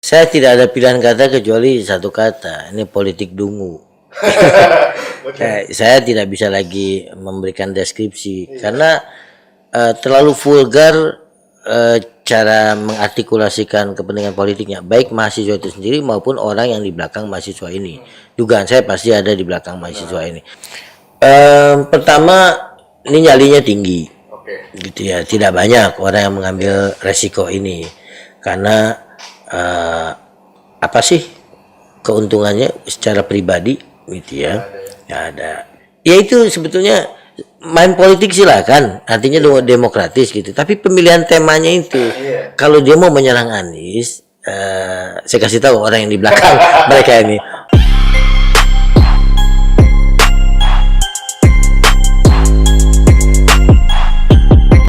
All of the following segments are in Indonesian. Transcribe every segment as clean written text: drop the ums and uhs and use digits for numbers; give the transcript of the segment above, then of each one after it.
Saya tidak ada pilihan kata kecuali satu kata, ini politik dungu. Saya tidak bisa lagi memberikan deskripsi karena terlalu vulgar cara mengartikulasikan kepentingan politiknya, baik mahasiswa itu sendiri maupun orang yang di belakang mahasiswa ini. Dugaan saya pasti ada di belakang mahasiswa ini. Pertama, ini nyalinya tinggi, gitu ya. Tidak banyak orang yang mengambil resiko ini karena apa sih keuntungannya secara pribadi, gitu ya? Nggak ada. Ya itu sebetulnya main politik silakan, artinya demokratis gitu. Tapi pemilihan temanya itu, kalau dia mau menyerang Anies, saya kasih tahu orang yang di belakang mereka ini.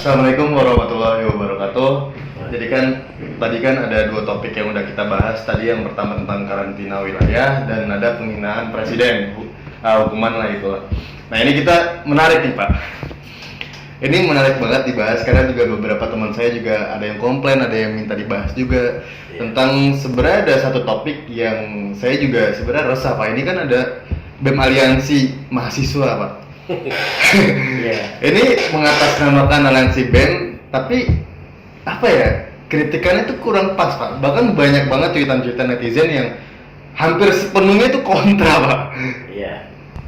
Assalamualaikum warahmatullahi wabarakatuh. Jadi kan tadi kan ada dua topik yang udah kita bahas. Tadi yang pertama tentang karantina wilayah dan ada penghinaan presiden, hukuman lah itu. Nah ini kita menarik nih Pak. Ini menarik banget dibahas karena juga beberapa teman saya juga ada yang komplain, ada yang minta dibahas juga tentang sebenarnya ada satu topik yang saya juga sebenarnya resah Pak. Ini kan ada BEM Aliansi Mahasiswa Pak. Ini mengatasnamakan aliansi BEM, tapi apa ya, kritikannya itu kurang pas Pak. Bahkan banyak banget cuitan-cuitan netizen yang hampir sepenuhnya itu kontra Pak.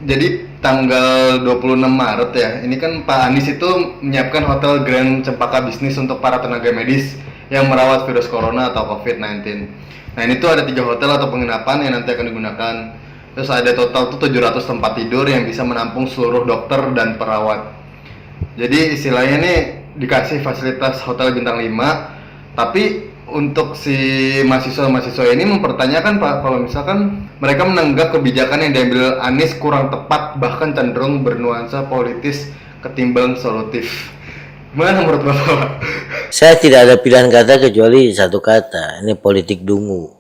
Jadi tanggal 26 Maret ya, ini kan Pak Anies itu menyiapkan hotel Grand Cempaka Bisnis untuk para tenaga medis yang merawat virus corona atau COVID-19. Nah ini tuh ada 3 hotel atau penginapan yang nanti akan digunakan. Terus ada total tuh 700 tempat tidur yang bisa menampung seluruh dokter dan perawat. Jadi istilahnya nih dikasih fasilitas hotel bintang 5, tapi untuk si mahasiswa-mahasiswa ini mempertanyakan Pak, kalau misalkan mereka menanggap kebijakan yang diambil Anies kurang tepat, bahkan cenderung bernuansa politis ketimbang solutif. Gimana menurut Bapak? Saya tidak ada pilihan kata kecuali satu kata, ini politik dungu.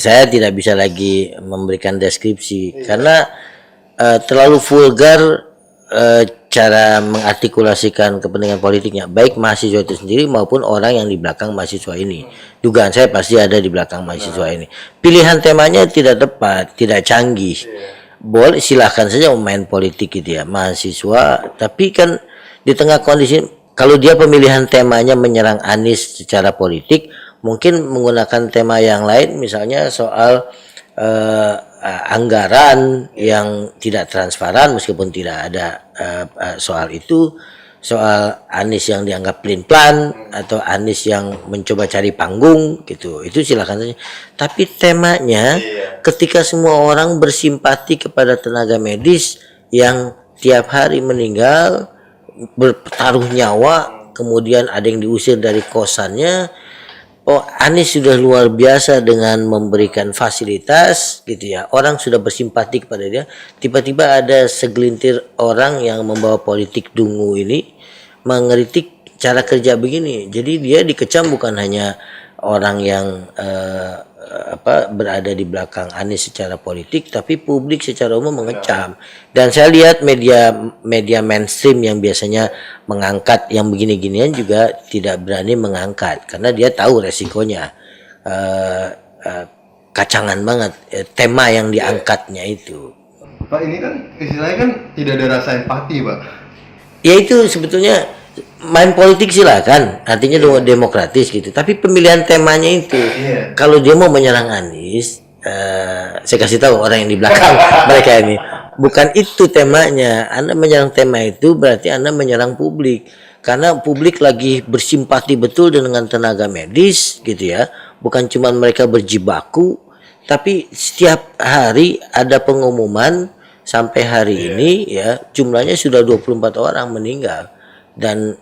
Saya tidak bisa lagi memberikan deskripsi karena terlalu vulgar cara mengartikulasikan kepentingan politiknya, baik mahasiswa itu sendiri maupun orang yang di belakang mahasiswa ini. Dugaan saya pasti ada di belakang mahasiswa ini. Pilihan temanya tidak tepat, tidak canggih. Boleh silahkan saja main politik gitu ya, mahasiswa. Tapi kan di tengah kondisi, kalau dia pemilihan temanya menyerang Anies secara politik, mungkin menggunakan tema yang lain, misalnya soal anggaran yang tidak transparan, meskipun tidak ada soal itu, soal Anies yang dianggap pelin-pelan atau Anies yang mencoba cari panggung gitu, itu silakan saja. Tapi temanya ketika semua orang bersimpati kepada tenaga medis yang tiap hari meninggal, bertaruh nyawa, kemudian ada yang diusir dari kosannya. Oh, Anies sudah luar biasa dengan memberikan fasilitas gitu ya. Orang sudah bersimpati kepada dia. Tiba-tiba ada segelintir orang yang membawa politik dungu ini mengkritik cara kerja begini. Jadi dia dikecam bukan hanya orang yang berada di belakang Anies secara politik, tapi publik secara umum mengecam. Dan saya lihat media mainstream yang biasanya mengangkat yang begini-ginian juga tidak berani mengangkat karena dia tahu resikonya. Kacangan banget tema yang diangkatnya itu. Pak ini kan istilahnya kan tidak ada rasa empati Pak. Ya itu sebetulnya main politik silakan, artinya demokratis gitu. Tapi pemilihan temanya itu, kalau dia mau menyerang Anies, saya kasih tahu orang yang di belakang mereka ini, bukan itu temanya. Anda menyerang tema itu berarti Anda menyerang publik, karena publik lagi bersimpati betul dengan tenaga medis gitu ya. Bukan cuma mereka berjibaku, tapi setiap hari ada pengumuman sampai hari ini ya jumlahnya sudah 24 orang meninggal. Dan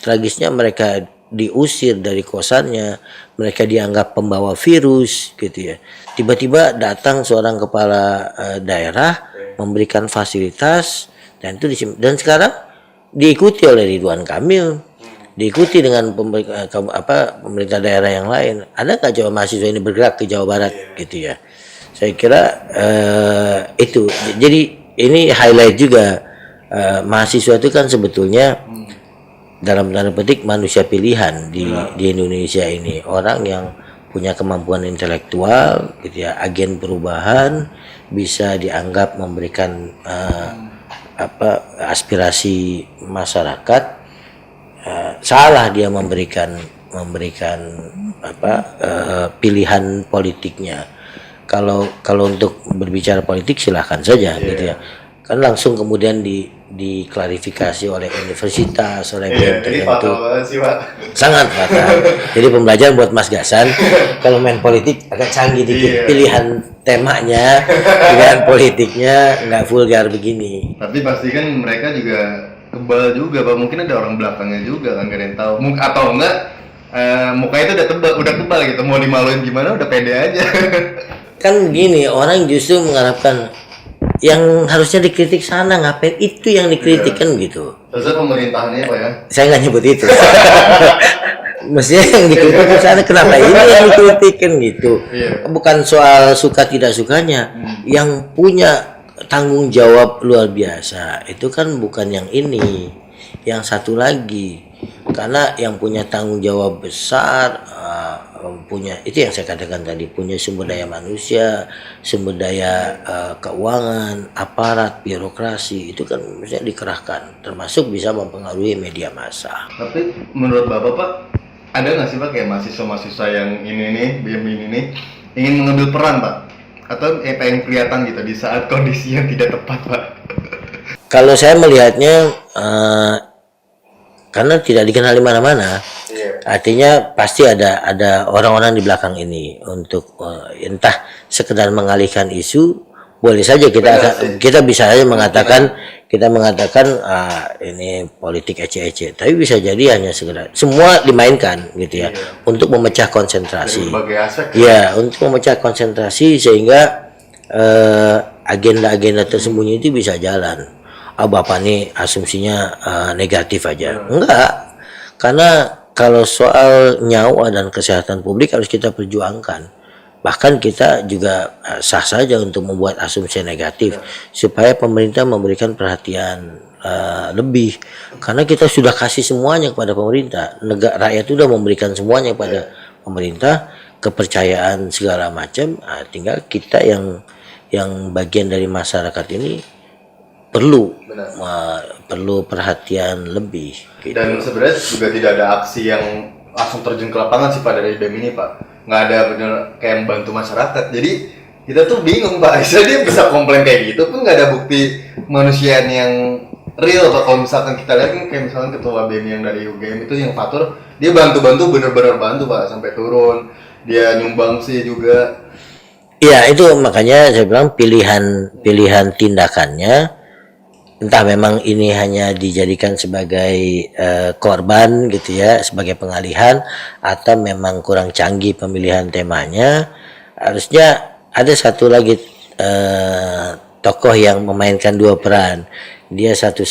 tragisnya mereka diusir dari kosannya, mereka dianggap pembawa virus gitu ya. Tiba-tiba datang seorang kepala daerah memberikan fasilitas dan itu dan sekarang diikuti oleh Ridwan Kamil, diikuti dengan pemerintah daerah yang lain. Ada nggak Jawa mahasiswa ini bergerak ke Jawa Barat gitu ya? Saya kira itu. Jadi ini highlight juga. Mahasiswa itu kan sebetulnya dalam tanda petik manusia pilihan di Indonesia ini, orang yang punya kemampuan intelektual, gitu ya, agen perubahan, bisa dianggap memberikan aspirasi masyarakat, salah dia memberikan pilihan politiknya. Kalau untuk berbicara politik silahkan saja, gitu ya. Kan langsung kemudian diklarifikasi oleh universitas, oleh BEM tertentu. Sangat fatal. Jadi pembelajaran buat Mas Gasan, kalau main politik agak canggih dikit. Pilihan temanya, pilihan politiknya nggak vulgar begini. Tapi pasti kan mereka juga kebal juga, Pak. Mungkin ada orang belakangnya juga kan, gak ada yang tahu. Atau enggak, mukanya itu udah tebal gitu. Mau dimaluin gimana, udah pede aja. Kan gini, orang justru mengharapkan yang harusnya dikritik sana, ngapain itu yang dikritik kan gitu. Terus pemerintahannya Pak ya? Saya nggak nyebut itu. Mestinya yang dikritik ke sana, kenapa ini yang dikritik kan gitu. Bukan soal suka tidak sukanya. Yang punya tanggung jawab luar biasa itu kan bukan yang ini, yang satu lagi. Karena yang punya tanggung jawab besar, punya itu yang saya katakan tadi, punya sumber daya manusia, sumber daya keuangan, aparat, birokrasi, itu kan misalnya dikerahkan, termasuk bisa mempengaruhi media massa. Tapi menurut Bapak, Pak, ada nggak sih Pak kayak mahasiswa-mahasiswa yang ini nih, BEM ini nih, ingin mengambil peran Pak? Atau pengen kelihatan gitu di saat kondisi yang tidak tepat Pak? Kalau saya melihatnya, karena tidak dikenal di mana-mana, artinya pasti ada orang-orang di belakang ini untuk entah sekedar mengalihkan isu. Boleh saja kita bisa saja mengatakan ini politik ece-ece, tapi bisa jadi hanya sekedar semua dimainkan gitu ya, untuk memecah konsentrasi. Dari berbagai aspek. Ya, untuk memecah konsentrasi sehingga agenda-agenda tersembunyi itu bisa jalan. Bapak nih asumsinya negatif aja. Enggak. Karena kalau soal nyawa dan kesehatan publik harus kita perjuangkan. Bahkan kita juga sah saja untuk membuat asumsi negatif supaya pemerintah memberikan perhatian lebih. Karena kita sudah kasih semuanya kepada pemerintah. Rakyat sudah memberikan semuanya kepada pemerintah, kepercayaan segala macam. Tinggal kita yang bagian dari masyarakat ini perlu perhatian lebih gitu. Dan sebenarnya juga tidak ada aksi yang langsung terjun ke lapangan sih Pak dari BEM ini Pak. Nggak ada bener kayak membantu masyarakat. Jadi kita tuh bingung Pak, dia bisa komplain kayak gitu pun nggak ada bukti manusiaan yang real Pak. Kalau misalkan kita lihat kan kayak misalkan ketua BEM yang dari UGM itu yang Fatur, dia bantu-bantu bener-bener bantu Pak sampai turun, dia nyumbang sih juga. Iya, itu makanya saya bilang pilihan tindakannya, entah memang ini hanya dijadikan sebagai korban gitu ya, sebagai pengalihan, atau memang kurang canggih pemilihan temanya. Harusnya ada satu lagi tokoh yang memainkan dua peran. Dia satu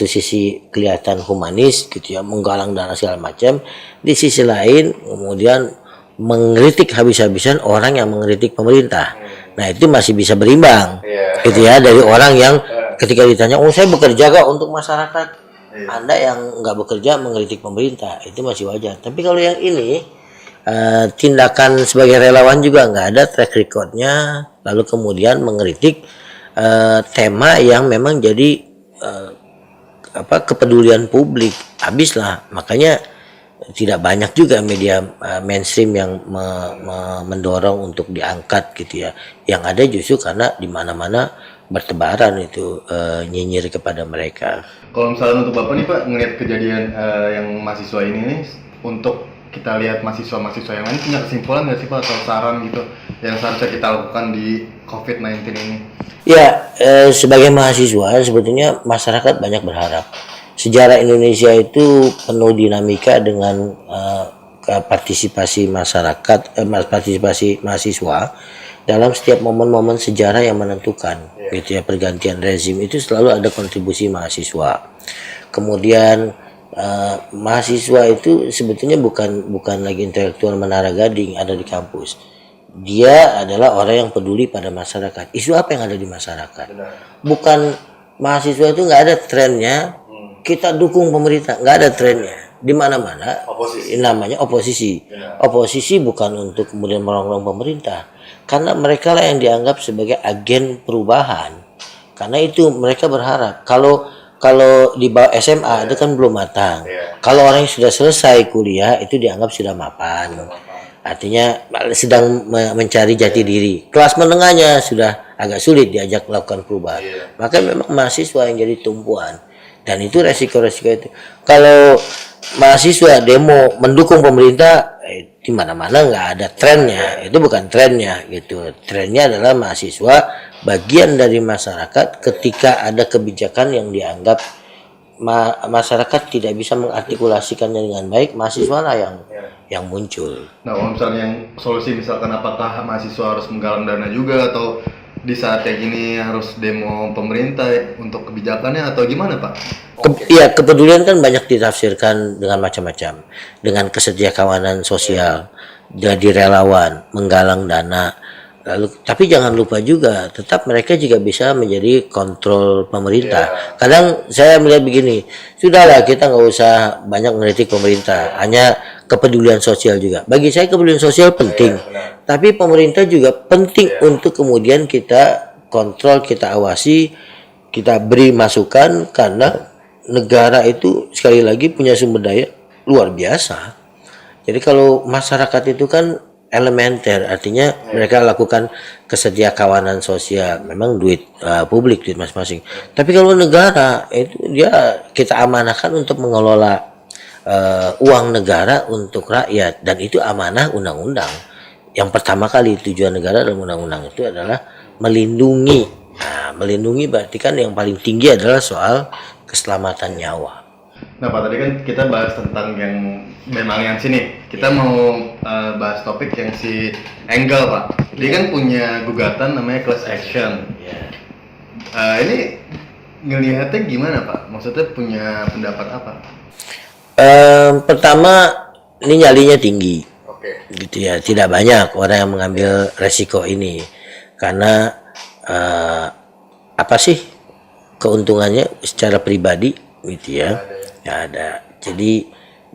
sisi kelihatan humanis gitu ya, menggalang dana segala macam, di sisi lain kemudian mengkritik habis-habisan orang yang mengkritik pemerintah. Nah, itu masih bisa berimbang gitu ya, dari orang yang ketika ditanya, saya bekerja kok untuk masyarakat, Anda yang nggak bekerja mengkritik pemerintah, itu masih wajar. Tapi kalau yang ini tindakan sebagai relawan juga nggak ada track recordnya, lalu kemudian mengkritik tema yang memang jadi kepedulian publik, habislah. Makanya tidak banyak juga media mainstream yang mendorong untuk diangkat gitu ya. Yang ada justru karena di mana-mana bertebaran itu nyinyir kepada mereka. Kalau misalnya untuk Bapak nih Pak, ngelihat kejadian yang mahasiswa ini nih, untuk kita lihat mahasiswa-mahasiswa yang lain, punya kesimpulan nggak sih Pak atau saran gitu yang seharusnya kita lakukan di COVID-19 ini? Ya, sebagai mahasiswa sebetulnya masyarakat banyak berharap. Sejarah Indonesia itu penuh dinamika dengan partisipasi masyarakat, partisipasi mahasiswa dalam setiap momen-momen sejarah yang menentukan, gitu ya. Pergantian rezim itu selalu ada kontribusi mahasiswa. Kemudian mahasiswa itu sebetulnya bukan lagi intelektual menara gading ada di kampus. Dia adalah orang yang peduli pada masyarakat. Isu apa yang ada di masyarakat? Bukan mahasiswa itu nggak ada trennya. Kita dukung pemerintah, nggak ada trennya. di mana-mana Oposisi. namanya oposisi. Oposisi bukan untuk kemudian merongrong pemerintah, karena mereka lah yang dianggap sebagai agen perubahan. Karena itu mereka berharap kalau di bawah SMA itu kan belum matang. Kalau orang yang sudah selesai kuliah itu dianggap sudah mapan. Artinya sedang mencari jati diri. Kelas menengahnya sudah agak sulit diajak melakukan perubahan. Maka memang mahasiswa yang jadi tumpuan. Dan itu resiko-resiko itu. Kalau mahasiswa demo mendukung pemerintah, di mana-mana nggak ada trennya. Itu bukan trennya gitu. Trennya adalah mahasiswa bagian dari masyarakat ketika ada kebijakan yang dianggap masyarakat tidak bisa mengartikulasikannya dengan baik, mahasiswa lah yang muncul. Nah, kalau misalnya yang solusi misalkan apakah mahasiswa harus menggalang dana juga atau di saat kayak gini harus demo pemerintah untuk kebijakannya atau gimana, Pak? Iya, kepedulian kan banyak ditafsirkan dengan macam-macam. Dengan kesetiakawanan sosial, jadi relawan, menggalang dana. Lalu, tapi jangan lupa juga, tetap mereka juga bisa menjadi kontrol pemerintah. Kadang saya melihat begini, sudahlah kita nggak usah banyak mengkritik pemerintah, hanya kepedulian sosial juga. Bagi saya kepedulian sosial penting, tapi pemerintah juga penting untuk kemudian kita kontrol, kita awasi, kita beri masukan, karena negara itu sekali lagi punya sumber daya luar biasa. Jadi kalau masyarakat itu kan elementer, artinya mereka lakukan kesetiakawanan sosial, memang duit publik, duit masing-masing. Tapi kalau negara itu dia kita amanahkan untuk mengelola uang negara untuk rakyat, dan itu amanah undang-undang. Yang pertama kali tujuan negara dalam undang-undang itu adalah melindungi. Nah, melindungi berarti kan yang paling tinggi adalah soal keselamatan nyawa. Nah, Pak, tadi kan kita bahas tentang yang BEM Aliansi nih. Kita mau bahas topik yang si Engel, Pak. Dia kan punya gugatan namanya class action. Ini ngelihatnya gimana, Pak? Maksudnya punya pendapat apa? Pertama, ini nyalinya tinggi. Gitu ya, tidak banyak orang yang mengambil resiko ini. Karena apa sih keuntungannya secara pribadi gitu ya? Nggak ada. Jadi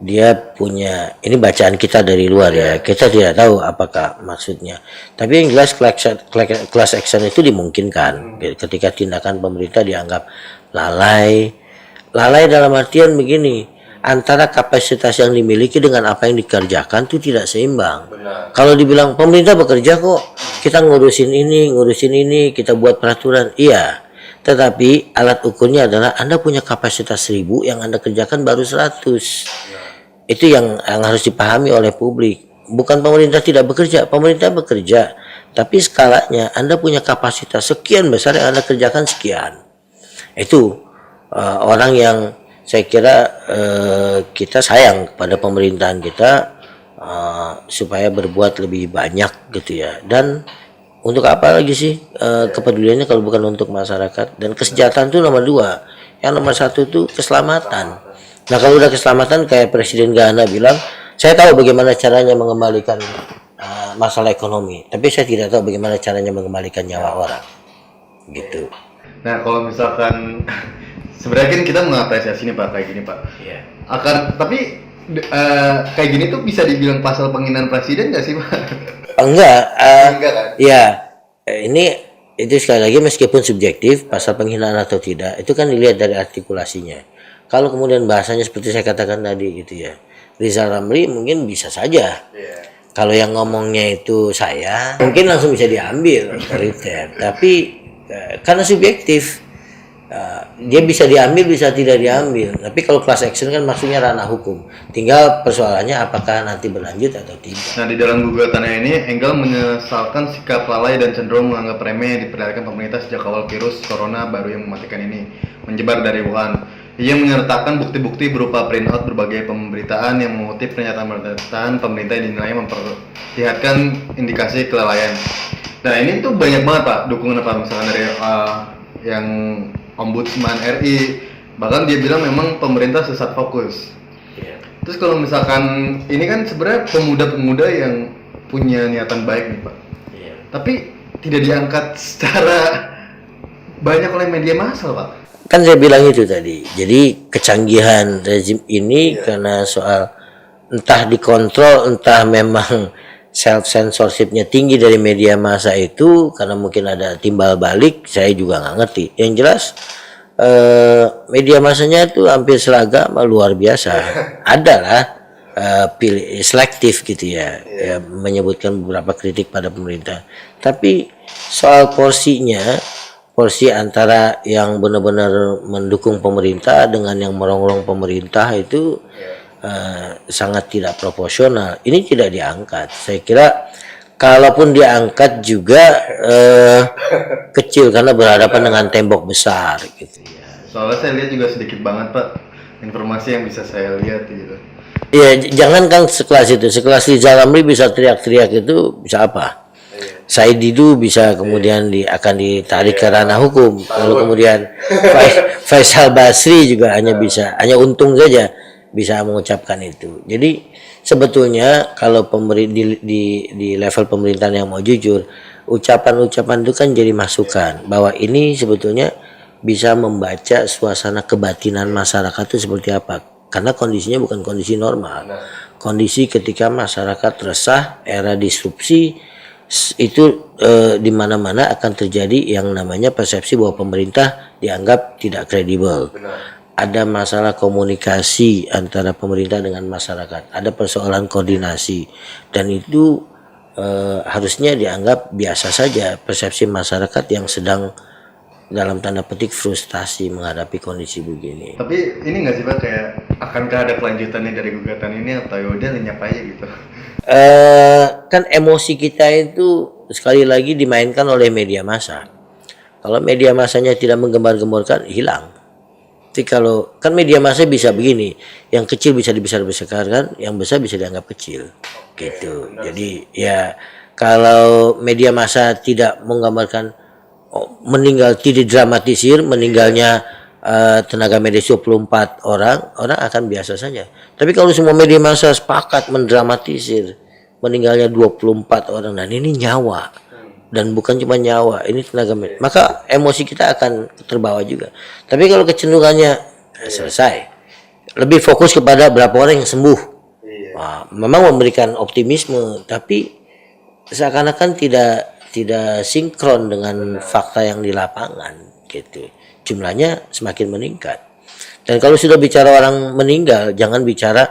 dia punya, ini bacaan kita dari luar ya, kita tidak tahu apakah maksudnya. Tapi yang jelas class action itu dimungkinkan ketika tindakan pemerintah dianggap lalai. Lalai dalam artian begini, antara kapasitas yang dimiliki dengan apa yang dikerjakan itu tidak seimbang. Kalau dibilang pemerintah bekerja kok, kita ngurusin ini, kita buat peraturan, iya. Tetapi alat ukurnya adalah Anda punya kapasitas 1000, yang Anda kerjakan baru 100. Itu yang harus dipahami oleh publik. Bukan pemerintah tidak bekerja, pemerintah bekerja. Tapi skalanya Anda punya kapasitas sekian besar, yang Anda kerjakan sekian. Itu orang yang saya kira kita sayang kepada pemerintahan kita supaya berbuat lebih banyak gitu ya. Dan untuk apa lagi sih kepeduliannya kalau bukan untuk masyarakat? Dan kesejahteraan itu nomor 2. Yang nomor 1 itu keselamatan. Nah, kalau udah keselamatan, kayak Presiden Ghana bilang, saya tahu bagaimana caranya mengembalikan masalah ekonomi, tapi saya tidak tahu bagaimana caranya mengembalikan nyawa orang. Gitu. Nah, kalau misalkan sebenarnya kan kita mengapresiasi nih, Pak, kayak gini, Pak. Tapi kayak gini tuh bisa dibilang pasal penghinaan presiden nggak sih, Pak? Enggak kan? Ya, ini itu sekali lagi meskipun subjektif, pasal penghinaan atau tidak, itu kan dilihat dari artikulasinya. Kalau kemudian bahasanya seperti saya katakan tadi gitu ya, Rizal Ramli mungkin bisa saja. Kalau yang ngomongnya itu saya, mungkin langsung bisa diambil otoriter. Tapi karena subjektif, dia bisa diambil, bisa tidak diambil. Tapi kalau class action kan maksudnya ranah hukum. Tinggal persoalannya apakah nanti berlanjut atau tidak. Nah, di dalam gugatannya ini, Engel menyesalkan sikap lalai dan cenderung menganggap remeh yang diperlihatkan pemerintah sejak awal virus corona baru yang mematikan ini menyebar dari Wuhan. Ia menyertakan bukti-bukti berupa printout berbagai pemberitaan yang mengutip pernyataan pemerintah yang dinilai memperlihatkan indikasi kelalaian. Nah, ini tuh banyak banget, Pak, dukungan apa misalkan dari yang Ombudsman RI, bahkan dia bilang memang pemerintah sesat fokus. Terus kalau misalkan ini kan sebenarnya pemuda-pemuda yang punya niatan baik nih, Pak, tapi tidak diangkat secara banyak oleh media massa, Pak. Kan saya bilang itu tadi. Jadi kecanggihan rezim ini karena soal entah dikontrol, entah memang self censorshipnya tinggi dari media massa itu karena mungkin ada timbal balik, saya juga nggak ngerti. Yang jelas media massanya itu hampir seragam, luar biasa. Ada lah pilih selektif gitu ya, menyebutkan beberapa kritik pada pemerintah. Tapi soal porsi antara yang benar-benar mendukung pemerintah dengan yang merongrong pemerintah itu sangat tidak proporsional. Ini tidak diangkat. Saya kira kalaupun diangkat juga kecil karena berhadapan dengan tembok besar gitu. Soalnya saya lihat juga sedikit banget Pak informasi yang bisa saya lihat gitu. Ya jangan kan sekelas itu, sekelas Rizal Ramli bisa teriak-teriak itu bisa apa? Said Didu bisa kemudian akan ditarik ke ranah hukum. Lalu kemudian Faisal Basri juga hanya untung saja bisa mengucapkan itu. Jadi sebetulnya kalau di level pemerintahan yang mau jujur, ucapan-ucapan itu kan jadi masukan bahwa ini sebetulnya bisa membaca suasana kebatinan masyarakat itu seperti apa. Karena kondisinya bukan kondisi normal. Kondisi ketika masyarakat resah, era disrupsi, itu di mana-mana akan terjadi yang namanya persepsi bahwa pemerintah dianggap tidak kredibel. Ada masalah komunikasi antara pemerintah dengan masyarakat, ada persoalan koordinasi, dan itu harusnya dianggap biasa saja persepsi masyarakat yang sedang dalam tanda petik frustasi menghadapi kondisi begini. Tapi ini nggak sih Pak, kayak akankah ada kelanjutannya dari gugatan ini atau yaudah lenyap aja gitu? Kan emosi kita itu sekali lagi dimainkan oleh media massa. Kalau media massanya tidak menggembar-gemborkan, hilang. Tapi kalau kan media massa bisa begini, yang kecil bisa dibesar-besarkan, yang besar bisa dianggap kecil, gitu. Jadi ya kalau media massa tidak menggambarkan meninggal, tidak dramatisir meninggalnya tenaga medis 24 orang akan biasa saja. Tapi kalau semua media massa sepakat mendramatisir meninggalnya 24 orang, dan ini nyawa, dan bukan cuma nyawa, ini tenaga medis, maka emosi kita akan terbawa juga. Tapi kalau kecenderungannya selesai, lebih fokus kepada berapa orang yang sembuh, memang memberikan optimisme, tapi seakan-akan tidak sinkron dengan fakta yang di lapangan gitu. Jumlahnya semakin meningkat. Dan kalau sudah bicara orang meninggal, jangan bicara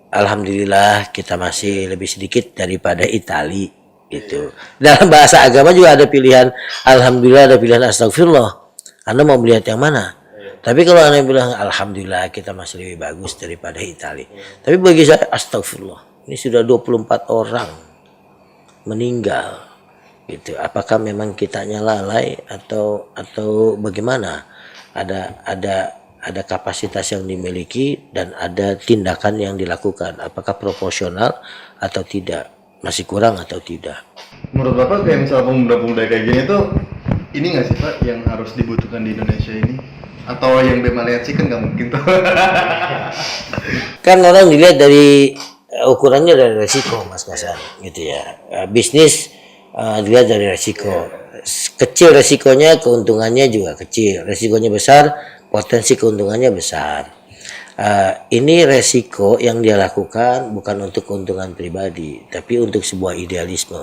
alhamdulillah kita masih lebih sedikit daripada Itali gitu. Dalam bahasa agama juga ada pilihan alhamdulillah, ada pilihan astagfirullah. Anda mau melihat yang mana? Tapi kalau Anda bilang alhamdulillah kita masih lebih bagus daripada Itali. Tapi bagi saya astagfirullah. Ini sudah 24 orang meninggal. Gitu. Apakah memang kitanya lalai atau bagaimana? Ada kapasitas yang dimiliki dan ada tindakan yang dilakukan. Apakah proporsional atau tidak? Masih kurang atau tidak? Menurut Bapak kayak misalnya pemuda-pemuda kayak gini tuh, ini nggak sih Pak yang harus dibutuhkan di Indonesia ini? Atau yang Bemaliat sih kan nggak mungkin tuh. Kan orang dilihat dari ukurannya dari resiko, Mas Kasan, gitu ya. Bisnis dilihat dari resiko. Kecil resikonya, keuntungannya juga kecil. Resikonya besar, potensi keuntungannya besar. Ini resiko yang dia lakukan bukan untuk keuntungan pribadi, tapi untuk sebuah idealisme,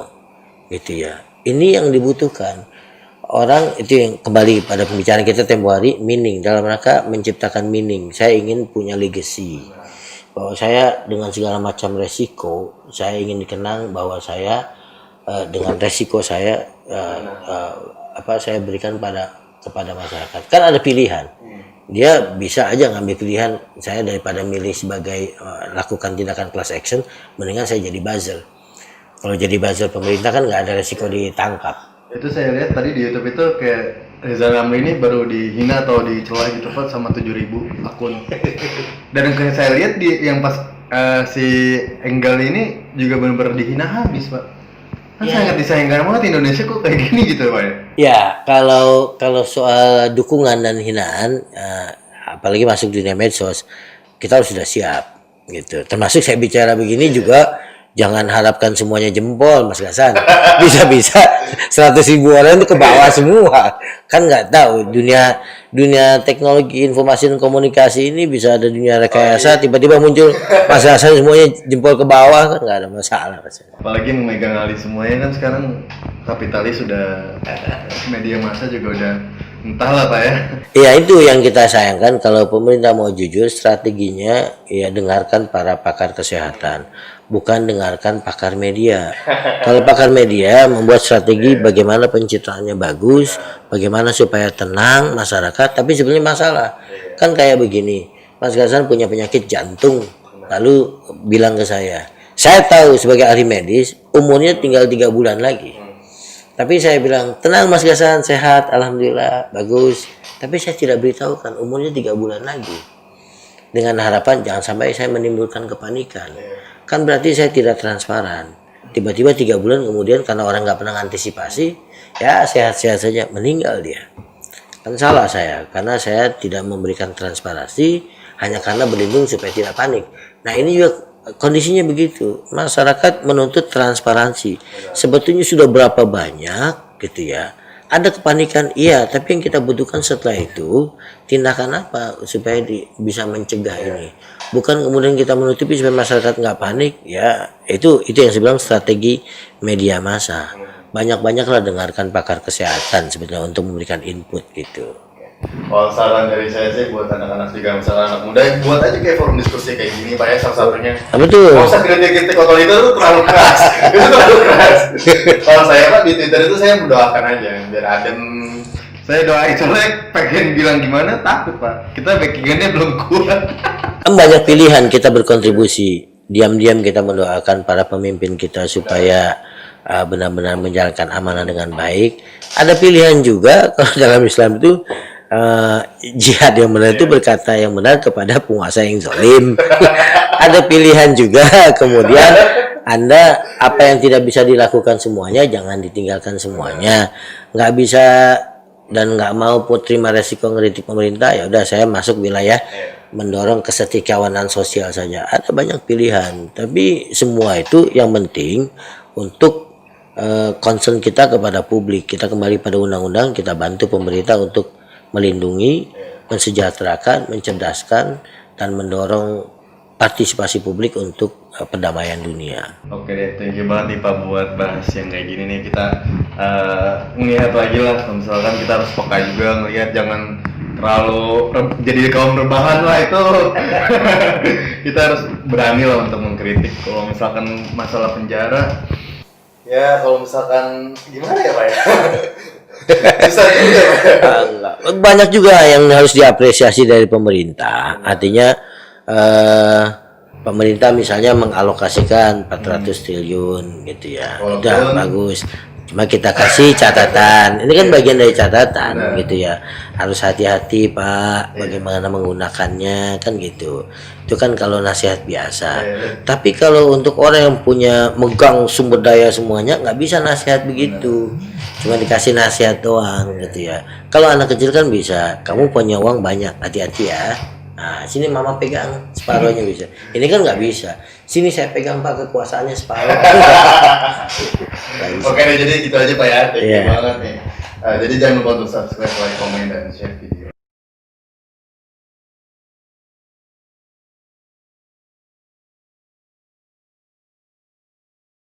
gitu ya. Ini yang dibutuhkan orang, itu yang kembali pada pembicaraan kita tempo hari, meaning, dalam rangka menciptakan meaning. Saya ingin punya legacy, bahwa saya dengan segala macam resiko, saya ingin dikenang bahwa saya dengan resiko saya saya berikan kepada masyarakat. Kan ada pilihan. Dia bisa aja ngambil pilihan, saya daripada milih sebagai lakukan tindakan class action, mendingan saya jadi buzzer. Kalau jadi buzzer pemerintah kan nggak ada resiko ditangkap. Itu saya lihat tadi di YouTube itu kayak Rizal Ramli ini baru dihina atau dicela gitu Pak sama 7.000 akun. Dan kayak saya lihat yang pas si Enggal ini juga benar-benar dihina habis Pak. Sangat disayangkan banget Indonesia kok kayak gini gitu Pak ya? Ya, kalau soal dukungan dan hinaan, apalagi masuk dunia medsos, kita harus sudah siap gitu. Termasuk saya bicara begini juga jangan harapkan semuanya jempol, Mas Gasan. Bisa-bisa 100.000 orang itu ke bawah semua. Kan nggak tahu dunia teknologi informasi dan komunikasi ini bisa ada dunia rekayasa, tiba-tiba muncul Mas Gasan semuanya jempol ke bawah, kan nggak ada masalah. Apalagi memegang alih semuanya kan sekarang kapitalis sudah, media massa juga udah entahlah Pak ya. Ya itu yang kita sayangkan, kalau pemerintah mau jujur strateginya ya dengarkan para pakar kesehatan, bukan dengarkan pakar media. Kalau pakar media membuat strategi bagaimana pencitraannya bagus, bagaimana supaya tenang masyarakat, tapi sebenarnya masalah kan kayak begini, Mas Gasan punya penyakit jantung, lalu bilang ke saya tahu sebagai ahli medis umurnya tinggal 3 bulan lagi. Tapi saya bilang, tenang Mas Gasan, sehat, alhamdulillah, bagus. Tapi saya tidak beritahukan umurnya 3 bulan lagi. Dengan harapan jangan sampai saya menimbulkan kepanikan. Kan berarti saya tidak transparan. Tiba-tiba 3 bulan kemudian karena orang nggak pernah antisipasi, ya sehat-sehat saja, meninggal dia. Kan salah saya, karena saya tidak memberikan transparansi hanya karena berlindung supaya tidak panik. Nah ini juga kondisinya begitu, masyarakat menuntut transparansi. Sebetulnya sudah berapa banyak gitu ya, ada kepanikan iya, tapi yang kita butuhkan setelah itu tindakan apa supaya bisa mencegah ini, bukan kemudian kita menutupi supaya masyarakat nggak panik. Ya itu yang saya bilang strategi media massa. Banyak-banyaklah dengarkan pakar kesehatan sebetulnya untuk memberikan input gitu. Kalau saran dari saya sih buat anak-anak juga, misalnya anak muda, buat aja kayak forum diskusi kayak gini Pak ya, salah satunya. Betul. Nggak usah kritik-kritik kalau itu terlalu keras. Itu terlalu keras. Kalau saya Pak di Twitter itu saya mendoakan aja biar adem. Saya doain, soalnya pengen bilang gimana takut Pak. Kita backingannya belum kuat. Banyak pilihan kita berkontribusi. Diam-diam kita mendoakan para pemimpin kita supaya benar-benar menjalankan amanah dengan baik. Ada pilihan juga kalau dalam Islam itu jihad yang benar itu berkata yang benar kepada penguasa yang zalim. Ada pilihan juga kemudian Anda apa yang tidak bisa dilakukan semuanya jangan ditinggalkan semuanya. Nggak bisa dan nggak mau terima resiko ngeritik pemerintah, ya udah saya masuk wilayah mendorong kesetikawanan sosial saja. Ada banyak pilihan, tapi semua itu yang penting untuk concern kita kepada publik. Kita kembali pada undang-undang, kita bantu pemerintah untuk melindungi, mensejahterakan, mencerdaskan, dan mendorong partisipasi publik untuk perdamaian dunia. Oke deh, thank you banget nih Pak buat bahas yang kayak gini nih. Kita ngelihat lagi lah, misalkan kita harus peka juga ngelihat, jangan terlalu jadi kaum rebahan lah itu. Kita harus berani lah untuk mengkritik. Kalau misalkan masalah penjara, ya kalau misalkan gimana ya Pak ya? Susah juga Pak. Banyak juga yang harus diapresiasi dari pemerintah. Artinya pemerintah misalnya mengalokasikan 400 triliun gitu ya. Udah bagus. Cuma kita kasih catatan. Ini kan bagian dari catatan gitu ya. Harus hati-hati Pak bagaimana menggunakannya kan gitu. Itu kan kalau nasihat biasa. Tapi kalau untuk orang yang punya megang sumber daya semuanya nggak bisa nasihat begitu. Cuma dikasih nasihat doang gitu ya. Kalau anak kecil kan bisa. Kamu punya uang banyak, hati-hati ya. Nah, sini mama pegang separuhnya bisa. Ini kan nggak bisa. Sini saya pegang Pak kekuasaannya separuh. Oke deh, jadi gitu aja Pak ya. Thank you banget nih. Jadi jangan lupa untuk subscribe, like, comment, dan share video.